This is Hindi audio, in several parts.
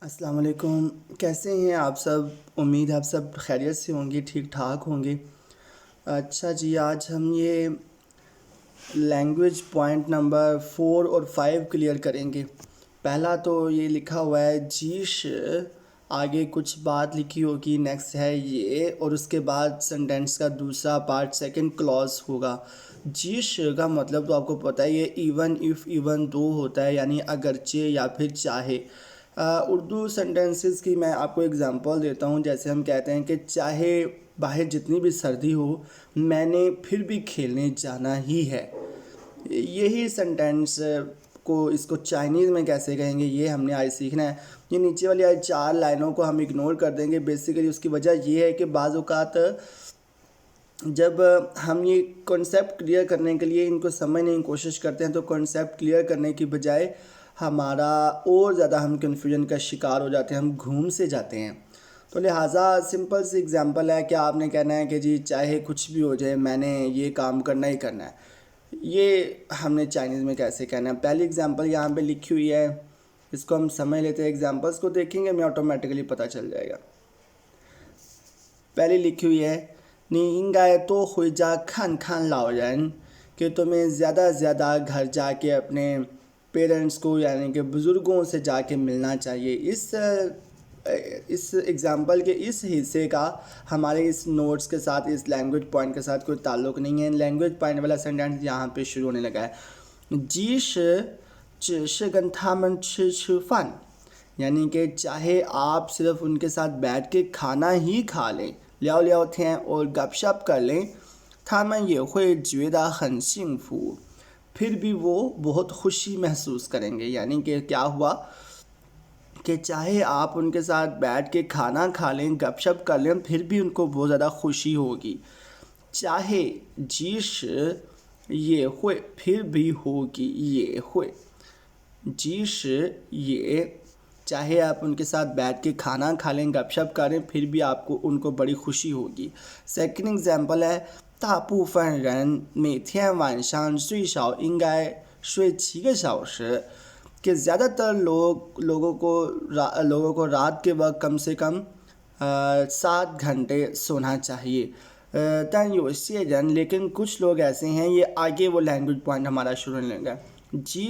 अस्सलाम वालेकुम। कैसे हैं आप सब? उम्मीद है आप सब खैरियत से होंगे, ठीक ठाक होंगे। अच्छा जी, आज हम ये लैंग्वेज पॉइंट नंबर 4 और 5 क्लियर करेंगे। पहला तो ये लिखा हुआ है जीश, आगे कुछ बात लिखी होगी, नेक्स्ट है ये, और उसके बाद सेंटेंस का दूसरा पार्ट सेकंड क्लॉज होगा। जीश का मतलब तो आपको पता ही है, इवन इफ़ इवन दो होता है, यानी अगरचे या फिर चाहे। उर्दू सेंटेंसेस की मैं आपको एग्जांपल देता हूँ। जैसे हम कहते हैं कि चाहे बाहर जितनी भी सर्दी हो, मैंने फिर भी खेलने जाना ही है। यही सेंटेंस को इसको चाइनीज़ में कैसे कहेंगे, ये हमने आज सीखना है। ये नीचे वाली आज 4 लाइनों को हम इग्नोर कर देंगे। बेसिकली उसकी वजह ये है कि बाज़ औक़ात जब हम ये कॉन्सेप्ट क्लियर करने के लिए इनको समझने की कोशिश करते हैं, तो कॉन्सेप्ट क्लियर करने की बजाय हमारा और ज़्यादा हम कन्फ्यूजन का शिकार हो जाते हैं, हम घूम से जाते हैं। तो लिहाजा सिंपल सी एग्जांपल है कि आपने कहना है कि जी चाहे कुछ भी हो जाए, मैंने ये काम करना ही करना है। ये हमने चाइनीज़ में कैसे कहना है। पहली एग्जांपल यहाँ पे लिखी हुई है, इसको हम समझ लेते हैं। एग्जांपल्स को देखेंगे हमें ऑटोमेटिकली पता चल जाएगा। पहले लिखी हुई है, नी इंगाय तो हुई जा खान खान लाओ रन, कि तुम्हें ज़्यादा से ज़्यादा घर जाके अपने पेरेंट्स को यानी कि बुज़ुर्गों से जाके मिलना चाहिए। इस एग्ज़ाम्पल के इस हिस्से का हमारे इस नोट्स के साथ, इस लैंग्वेज पॉइंट के साथ कोई ताल्लुक़ नहीं है। लैंग्वेज पॉइंट वाला सेंटेंस यहाँ पे शुरू होने लगा है। जी शिगन थामन छि फन, यानी कि चाहे आप सिर्फ उनके साथ बैठ के खाना ही खा लें, लियाओ लियाओ थे और गपशप कर लें, थामन ये हुए ज्वेदा हन सिंगफू, फिर भी वो बहुत खुशी महसूस करेंगे। यानी कि क्या हुआ कि चाहे आप उनके साथ बैठ के खाना खा लें, गपशप कर लें, फिर भी उनको बहुत ज़्यादा खुशी होगी। चाहे जीश ये हुए, फिर भी होगी ये हुए। जीश ये, चाहे आप उनके साथ बैठ के खाना खा लें, गपशप करें, फिर भी आपको उनको बड़ी खुशी होगी। सेकंड एग्जांपल है, 大部分人每天晚上最少应该睡7个小时, कि ज़्यादातर लोगों को रात के वक्त कम से कम 7 घंटे सोना चाहिए। तन योसेजन, लेकिन कुछ लोग ऐसे हैं, ये आगे वो लैंग्वेज पॉइंट हमारा शुरू होने लगा। जी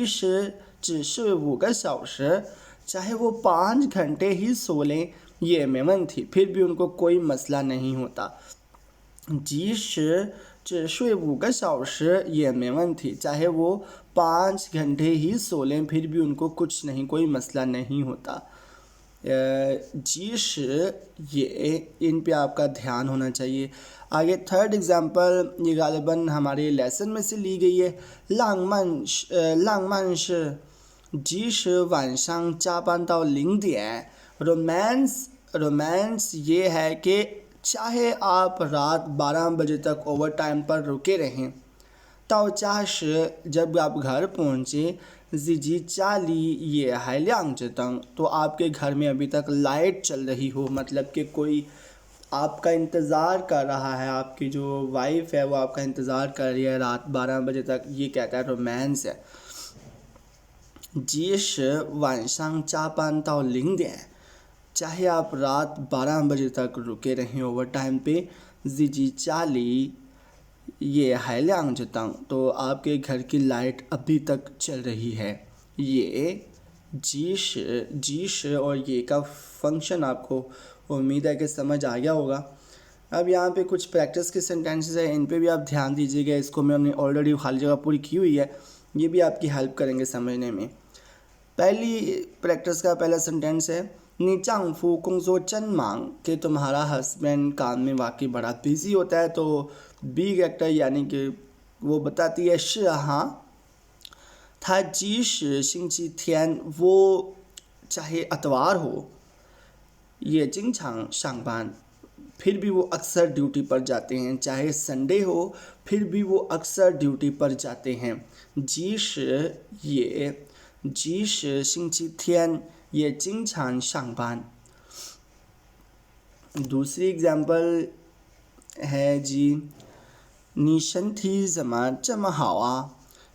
只是5个小时, चाहे वो 5 घंटे ही सो लें, ये मेमन थी, फिर भी उनको कोई मसला नहीं होता। जी只睡5个小时ये मेमन थी, चाहे वो 5 घंटे ही सो लें, फिर भी उनको कुछ नहीं, कोई मसला नहीं होता। जीश ये, इन पे आपका ध्यान होना चाहिए। आगे थर्ड एग्जांपल, ये गालिबन हमारे लेसन में से ली गई है। लांगमान जीश वानशांग चापान ताओ लिंग दिए। रोमांस ये है कि चाहे आप रात 12 बजे तक ओवर टाइम पर रुके रहें, ताओ चाश जब आप घर पहुँचे, जी चाली ये है ल्यांग तंग, तो आपके घर में अभी तक लाइट चल रही हो, मतलब कि कोई आपका इंतज़ार कर रहा है, आपकी जो वाइफ है वो आपका इंतज़ार कर रही है रात 12 बजे तक, ये कहता है रोमांस है। जीश वानशांग चापान ताओ लिंग दे, चाहे आप रात 12 बजे तक रुके रहें ओवर टाइम पे, जी चाली ये है ल्यांग तंग, तो आपके घर की लाइट अभी तक चल रही है। ये जीश और ये का फंक्शन आपको उम्मीद है कि समझ आ गया होगा। अब यहाँ पे कुछ प्रैक्टिस के सेंटेंसेस हैं, इन पे भी आप ध्यान दीजिएगा। इसको मैंने ऑलरेडी खाली जगह पूरी की हुई है, ये भी आपकी हेल्प करेंगे समझने में। पहली प्रैक्टिस का पहला सेंटेंस है, नी चांगफू कुंगजो चन मांग, कि तुम्हारा हस्बैंड काम में वाकई बड़ा बिजी होता है। तो बी कैरेक्टर यानी कि वो बताती है श हाँ, था जीश शिंची थियन, वो चाहे अतवार हो, ये जिंगछांग शांगबान, फिर भी वो अक्सर ड्यूटी पर जाते हैं। चाहे संडे हो, फिर भी वो अक्सर ड्यूटी पर जाते हैं। जीश ये, जीश शिंची थियन ये जिंगछांग शांगबान। दूसरी एग्जांपल है जी, नी शंथी जमा जमा हावा,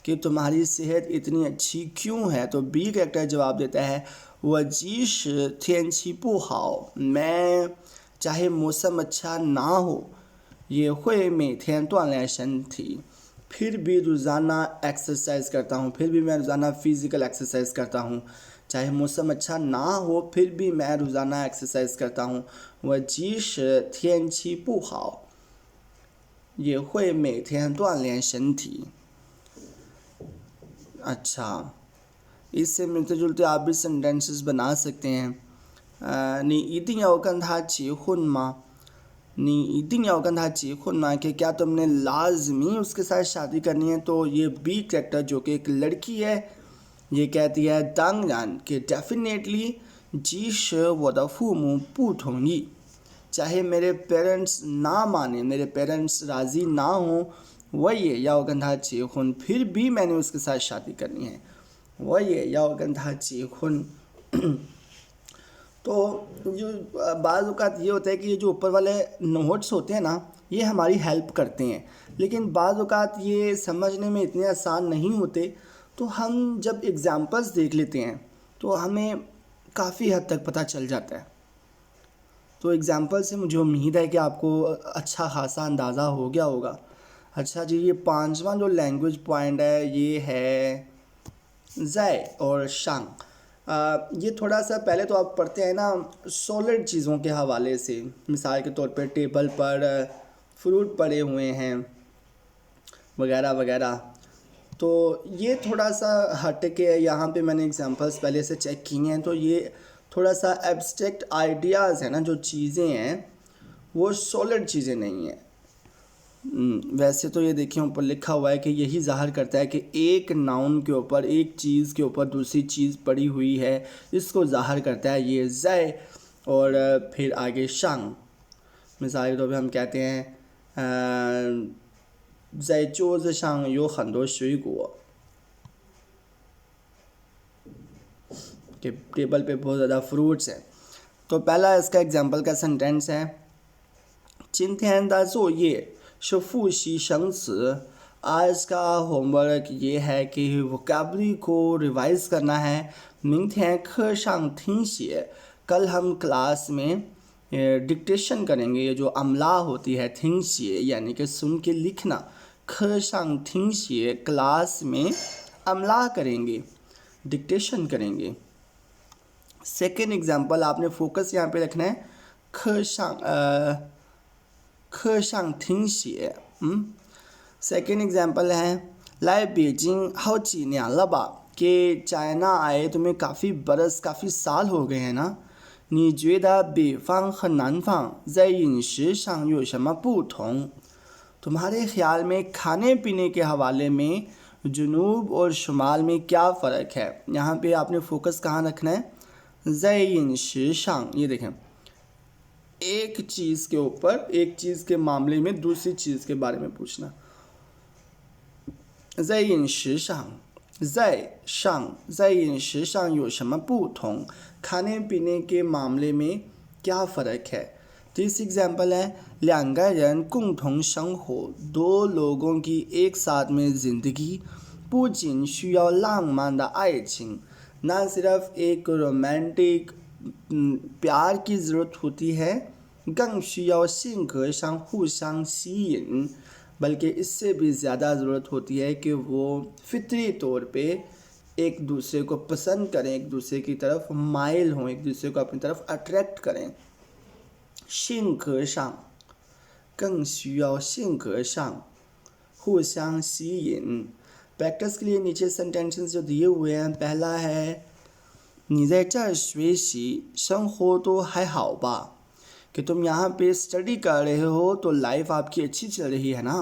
कि तुम्हारी सेहत इतनी अच्छी क्यों है? तो बी कैरेक्टर जवाब देता है 我即使天气不好 मैं चाहे मौसम अच्छा ना हो 也会每天锻炼身体 फिर भी रोज़ाना एक्सरसाइज करता हूँ, फिर भी मैं रोज़ाना फिज़िकल एक्सरसाइज करता हूँ। चाहे मौसम अच्छा ना हो फिर भी मैं रोज़ाना एक्सरसाइज करता हूँ। 我即使天气不好也会每天锻炼身体 अच्छा, इससे मिलते जुलते आप भी सेंटेंसेस बना सकते हैं। 你一定要跟他结婚吗？你一定要跟他结婚吗? कि क्या तुमने लाजमी उसके साथ शादी करनी है? तो ये बी कैरेक्टर जो कि एक लड़की है ये कहती है 当然 कि डेफिनेटली 即使我的父母不同意 चाहे मेरे पेरेंट्स ना माने, मेरे पेरेंट्स राज़ी ना हों 我也要跟他结婚 फिर भी मैंने उसके साथ शादी करनी है। 我也要跟他结婚 तो जो बाज़ औक़ात ये होता है कि ये जो ऊपर वाले नोट्स होते हैं ना ये हमारी हेल्प करते हैं, लेकिन बाज़ औक़ात ये समझने में इतने आसान नहीं होते। तो हम जब एग्ज़ाम्पल्स देख लेते हैं तो हमें काफ़ी हद तक पता चल जाता है। तो एग्ज़ाम्पल से मुझे उम्मीद है कि आपको अच्छा खासा अंदाज़ा हो गया होगा। अच्छा जी, ये पांचवा जो लैंग्वेज पॉइंट है ये है ज़ै और शांग। ये थोड़ा सा पहले तो आप पढ़ते हैं ना सॉलिड चीज़ों के हवाले से, मिसाल के तौर पे टेबल पर फ्रूट पड़े हुए हैं वगैरह वगैरह। तो ये थोड़ा सा हट के यहाँ पे मैंने एग्जांपल्स पहले से चेक किए हैं, तो ये थोड़ा सा एब्स्ट्रैक्ट आइडियाज़ है ना, जो चीज़ें हैं वो सॉलिड चीज़ें नहीं हैं। वैसे तो ये देखिए ऊपर लिखा हुआ है कि यही ज़ाहिर करता है कि एक नाउन के ऊपर, एक चीज़ के ऊपर दूसरी चीज़ पड़ी हुई है, इसको ज़ाहिर करता है ये ज़ै। और फिर आगे शांग, मिसाल के तौर पर हम कहते हैं ज़ै चोज़ शांग यो खंदो शुई गुओ, कि टेबल पे बहुत ज़्यादा फ्रूट्स हैं। तो पहला इसका एग्जांपल का सेंटेंस है 今天的作业是复习生词 आज का होमवर्क ये है कि वोकैबुलरी को रिवाइज करना है। 明天课上听写 कल हम क्लास में डिक्टेशन करेंगे। ये जो अमला होती है थिंग शेय यानी कि सुन के लिखना, 课上听写 क्लास में अमला करेंगे, डिक्टेशन करेंगे। सेकेंड एग्जांपल आपने फोकस यहाँ पे रखना है 课上听写 सेकेंड एग्जांपल है 来北京好几年了吧 कि चाइना आए तुम्हें काफ़ी बरस काफ़ी साल हो गए हैं ना। 你觉得北方和南方在饮食上有什么不同 तुम्हारे ख्याल में खाने पीने के हवाले में जुनूब और शुमाल में क्या फ़र्क है? यहाँ पे आपने फोकस कहाँ रखना है? ज़ै इंशी शांग, ये देखें एक चीज़ के ऊपर, एक चीज़ के मामले में दूसरी चीज़ के बारे में पूछना। ज़ै इंशी शांग, ज़ै शांग, ज़ै इंशी शांग यो शमा पुथोंग, खाने पीने के मामले में क्या फ़र्क है? तीसरी एग्जाम्पल है 两个人共同生活 दो लोगों की एक साथ में ज़िंदगी 不仅需要浪漫的爱情 ना सिर्फ एक रोमांटिक प्यार की ज़रूरत होती है 更需要性格上互相吸引 बल्कि इससे भी ज़्यादा ज़रूरत होती है कि वो फितरी तौर पे एक दूसरे को पसंद करें, एक दूसरे की तरफ माइल हों, एक दूसरे को अपनी तरफ अट्रैक्ट करें। 性格上更需要性格上互相吸引 प्रैक्टिस के लिए नीचे सेंटेंसेस जो दिए हुए हैं, पहला है 你在这儿学习生活都还好吧 कि तुम यहाँ पे स्टडी कर रहे हो तो लाइफ आपकी अच्छी चल रही है ना।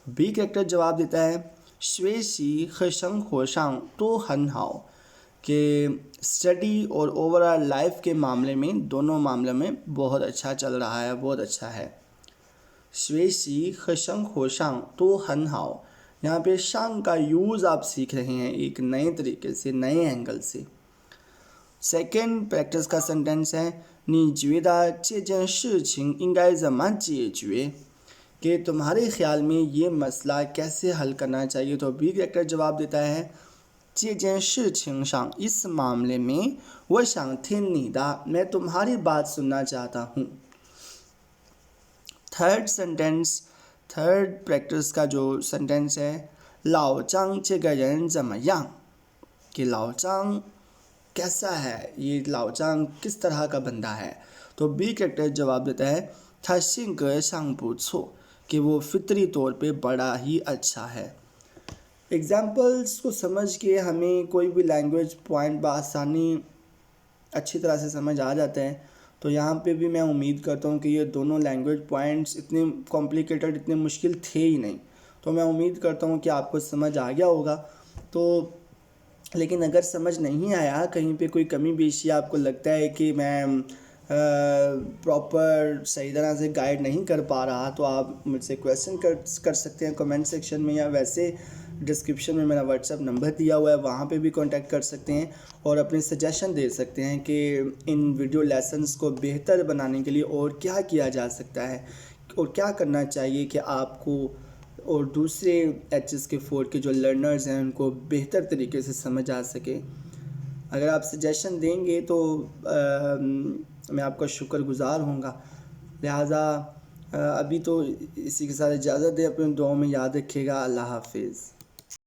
बी कैरेक्टर जवाब देता है 学习和生活上都很好 कि स्टडी और ओवरऑल लाइफ के मामले में, दोनों मामले में बहुत अच्छा चल रहा है, बहुत अच्छा है। 学习和生活上都很好 यहाँ पे शांग का यूज़ आप सीख रहे हैं एक नए तरीके से, नए एंगल से। सेकेंड प्रैक्टिस का सेंटेंस है 你觉得这件事情应该怎么解决 कि तुम्हारे ख्याल में ये मसला कैसे हल करना चाहिए। तो बी कैरेक्टर जवाब देता है 这件事情上 इस मामले में 我想听你的 मैं तुम्हारी बात सुनना चाहता हूँ। थर्ड प्रैक्टिस का जो सेंटेंस है 老张这个人怎么样 कि 老张 कैसा है, ये 老张 किस तरह का बंदा है। तो बी कैरेक्टर जवाब देता है 他性格上不错 कि वो फितरी तौर पे बड़ा ही अच्छा है। एग्जाम्पल्स को समझ के हमें कोई भी लैंग्वेज पॉइंट बआसानी अच्छी तरह से समझ आ जाते हैं। तो यहाँ पे भी मैं उम्मीद करता हूँ कि ये दोनों लैंग्वेज पॉइंट्स इतने कॉम्प्लिकेटेड, इतने मुश्किल थे ही नहीं। तो मैं उम्मीद करता हूँ कि आपको समझ आ गया होगा। तो लेकिन अगर समझ नहीं आया, कहीं पे कोई कमी पेशी आपको लगता है कि मैं प्रॉपर सही तरह से गाइड नहीं कर पा रहा, तो आप मुझसे क्वेश्चन कर सकते हैं कमेंट सेक्शन में, या वैसे डिस्क्रिप्शन में मेरा व्हाट्सएप नंबर दिया हुआ है, वहाँ पे भी कांटेक्ट कर सकते हैं और अपने सजेशन दे सकते हैं कि इन वीडियो लेसन्स को बेहतर बनाने के लिए और क्या किया जा सकता है और क्या करना चाहिए कि आपको और दूसरे HSK4 के जो लर्नर्स हैं उनको बेहतर तरीके से समझ आ सके। अगर आप सजेशन देंगे तो मैं आपका शुक्रगुज़ार होऊंगा। लिहाजा अभी तो इसी के साथ इजाज़त दें, अपने दुआओं में याद रखिएगा। अल्लाह हाफिज़।